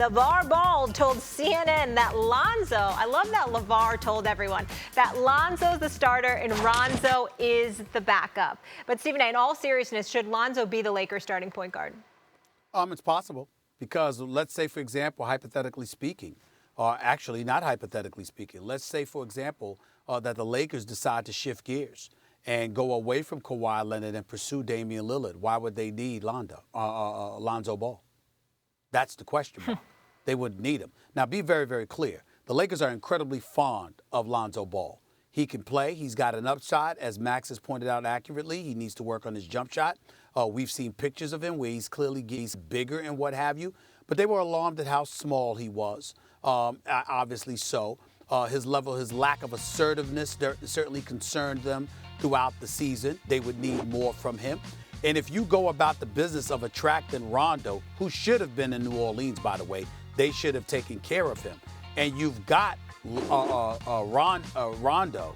LaVar Ball told CNN that Lonzo, I love that LaVar told everyone, that Lonzo's the starter and Rondo is the backup. But Stephen A., in all seriousness, should Lonzo be the Lakers starting point guard? It's possible because let's say, for example, hypothetically speaking, or actually not hypothetically speaking, let's say, for example, that the Lakers decide to shift gears and go away from Kawhi Leonard and pursue Damian Lillard. Why would they need Lonzo Ball? That's the question mark. They wouldn't need him. Now, be very, very clear. The Lakers are incredibly fond of Lonzo Ball. He can play. He's got an upside, as Max has pointed out accurately. He needs to work on his jump shot. We've seen pictures of him where he's clearly bigger and what have you. But they were alarmed at how small he was. Obviously so. His lack of assertiveness certainly concerned them throughout the season. They would need more from him. And if you go about the business of attracting Rondo, who should have been in New Orleans, by the way, they should have taken care of him. And you've got Rondo,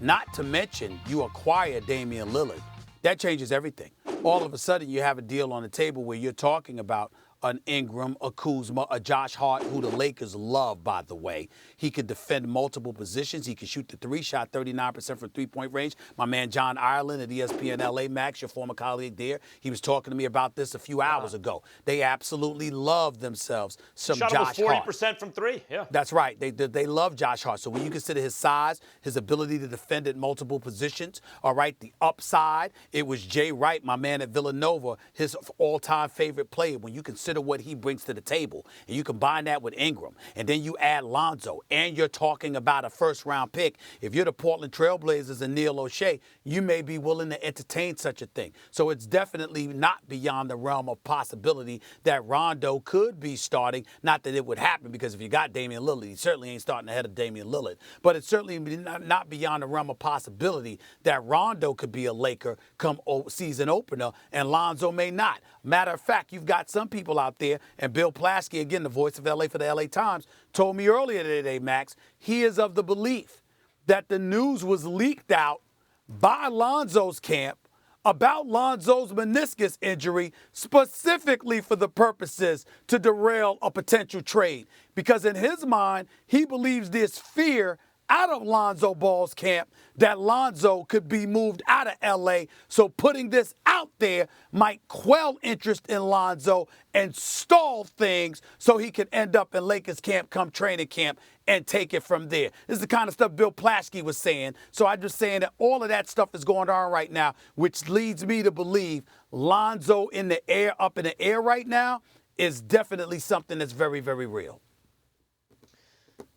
not to mention you acquire Damian Lillard. That changes everything. All of a sudden, you have a deal on the table where you're talking about an Ingram, a Kuzma, a Josh Hart, who the Lakers love, by the way. He could defend multiple positions. He could shoot the three, shot 39% from three-point range. My man John Ireland at ESPN LA, Max, your former colleague there, he was talking to me about this a few hours ago. They absolutely love themselves some Josh Hart. Shot almost 40% from three, yeah. That's right. They love Josh Hart. So when you consider his size, his ability to defend at multiple positions, all right, the upside, it was Jay Wright, my man at Villanova, his all-time favorite player. When you consider what he brings to the table, and you combine that with Ingram, and then you add Lonzo, and you're talking about a first-round pick. If you're the Portland Trailblazers and Neil O'Shea, you may be willing to entertain such a thing. So it's definitely not beyond the realm of possibility that Rondo could be starting. Not that it would happen, because if you got Damian Lillard, he certainly ain't starting ahead of Damian Lillard. But it's certainly not beyond the realm of possibility that Rondo could be a Laker come season opener, and Lonzo may not. Matter of fact, you've got some people out there, and Bill Plaschke, again, the voice of LA for the LA Times, told me earlier today, Max, he is of the belief that the news was leaked out by Lonzo's camp about Lonzo's meniscus injury specifically for the purposes to derail a potential trade. Because in his mind, he believes there's fear out of Lonzo Ball's camp that Lonzo could be moved out of LA. So putting this out there might quell interest in Lonzo and stall things so he could end up in Lakers camp come training camp and take it from there. This is the kind of stuff Bill Plaschke was saying. So I'm just saying that all of that stuff is going on right now, which leads me to believe Lonzo in the air, up in the air right now, is definitely something that's very, very real.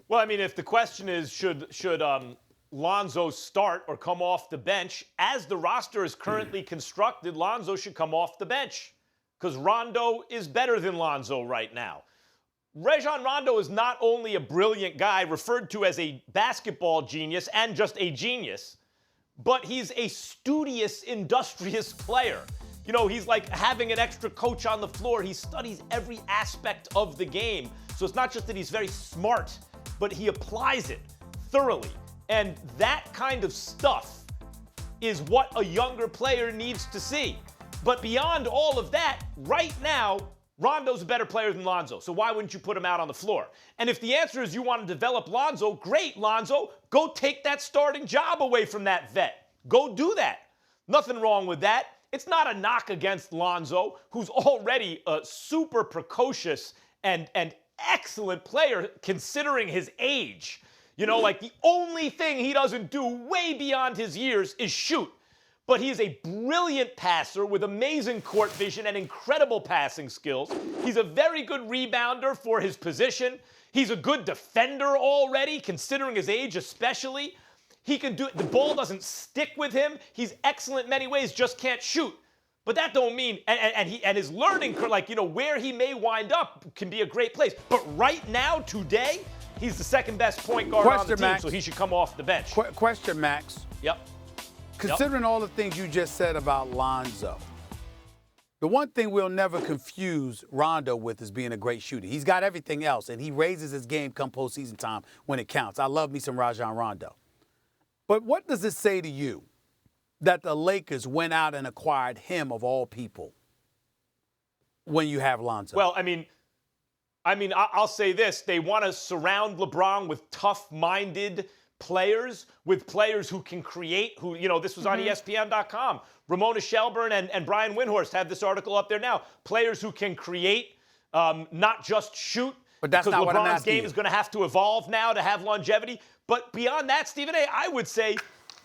Well, I mean, if the question is should Lonzo start or come off the bench, as the roster is currently constructed, Lonzo should come off the bench because Rondo is better than Lonzo right now. Rajon Rondo is not only a brilliant guy referred to as a basketball genius and just a genius, but he's a studious, industrious player. You know, he's like having an extra coach on the floor. He studies every aspect of the game. So it's not just that he's very smart, but he applies it thoroughly. And that kind of stuff is what a younger player needs to see. But beyond all of that, right now, Rondo's a better player than Lonzo. So why wouldn't you put him out on the floor? And if the answer is you want to develop Lonzo, great, Lonzo. Go take that starting job away from that vet. Go do that. Nothing wrong with that. It's not a knock against Lonzo, who's already a super precocious and excellent player considering his age. You know, like the only thing he doesn't do way beyond his years is shoot. But he is a brilliant passer with amazing court vision and incredible passing skills. He's a very good rebounder for his position. He's a good defender already, considering his age especially. He can do it. The ball doesn't stick with him. He's excellent in many ways, just can't shoot. But that don't mean, and his learning, like, you know, where he may wind up can be a great place. But right now, today, he's the second best point guard on the team, Max. So he should come off the bench. Question, Max. Yep. Considering all the things you just said about Lonzo, the one thing we'll never confuse Rondo with is being a great shooter. He's got everything else, and he raises his game come postseason time when it counts. I love me some Rajon Rondo. But what does it say to you that the Lakers went out and acquired him of all people when you have Lonzo? Well, I mean, I mean, I'll say this. They want to surround LeBron with tough-minded players, with players who can create, who, this was on ESPN.com. Ramona Shelburne and Brian Windhorst have this article up there now. Players who can create, not just shoot. But that's not what I'm LeBron's asking game you. is going to have to evolve now to have longevity. But beyond that, Stephen A., I would say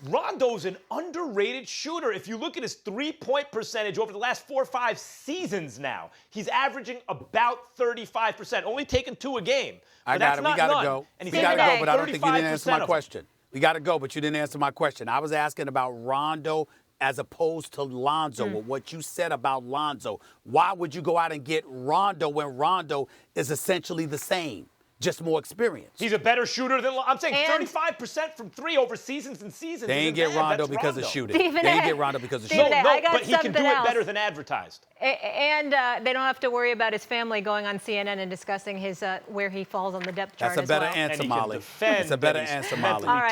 Rondo's an underrated shooter. If you look at his three-point percentage over the last 4 or 5 seasons now, he's averaging about 35%, only taking 2 a game. I got it. We got to go. And We got to go, but I don't think you didn't answer my question. We got to go, but you didn't answer my question. I was asking about Rondo as opposed to Lonzo, with what you said about Lonzo. Why would you go out and get Rondo when Rondo is essentially the same? Just more experience. He's a better shooter than I'm saying. 35% from 3 over seasons and seasons. They ain't get Rondo because of shooting. They ain't get Rondo because of shooting. No, but he can do it better than advertised. And they don't have to worry about his family going on CNN and discussing his where he falls on the depth chart. That's a better as well. answer, And he can Molly. defend, It's a better and he's answer, mentally Molly.